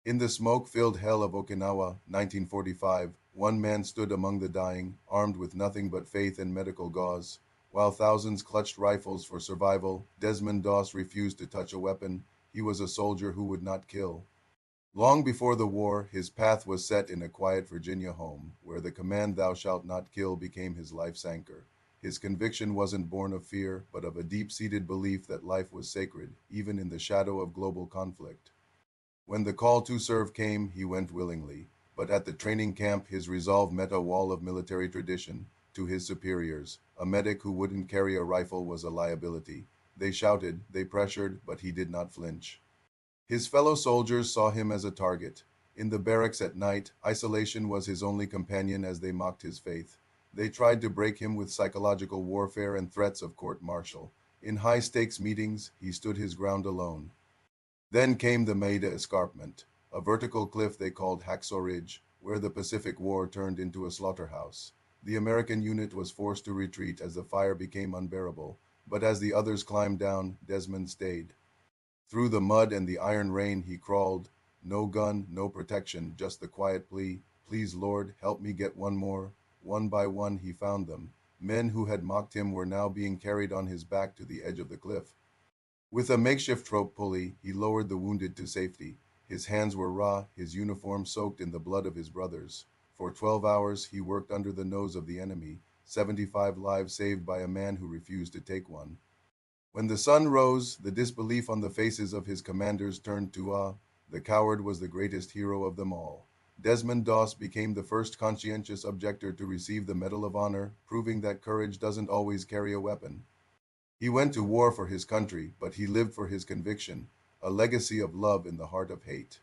In the smoke-filled hell of Okinawa, 1945, one man stood among the dying, armed with nothing but faith and medical gauze. While thousands clutched rifles for survival, Desmond Doss refused to touch a weapon. He was a soldier who would not kill. Long before the war, his path was set in a quiet Virginia home, where the command "Thou shalt not kill" became his life's anchor. His conviction wasn't born of fear, but of a deep-seated belief that life was sacred, even in the shadow of global conflict. When the call to serve came, he went willingly. But at the training camp, his resolve met a wall of military tradition. To his superiors, a medic who wouldn't carry a rifle was a liability. They shouted, they pressured, but he did not flinch. His fellow soldiers saw him as a target. In the barracks at night, isolation was his only companion as they mocked his faith. They tried to break him with psychological warfare and threats of court-martial. In high-stakes meetings, he stood his ground alone. Then came the Maida Escarpment, a vertical cliff they called Hacksaw Ridge, where the Pacific War turned into a slaughterhouse. The American unit was forced to retreat as the fire became unbearable, but as the others climbed down, Desmond stayed. Through the mud and the iron rain he crawled, no gun, no protection, just the quiet plea, "Please, Lord, help me get one more." One by one he found them. Men who had mocked him were now being carried on his back to the edge of the cliff. With a makeshift rope pulley, he lowered the wounded to safety. His hands were raw, his uniform soaked in the blood of his brothers. For 12 hours he worked under the nose of the enemy, 75 lives saved by a man who refused to take one. When the sun rose, the disbelief on the faces of his commanders turned to awe. The coward was the greatest hero of them all. Desmond Doss became the first conscientious objector to receive the Medal of Honor, proving that courage doesn't always carry a weapon. He went to war for his country, but he lived for his conviction, a legacy of love in the heart of hate.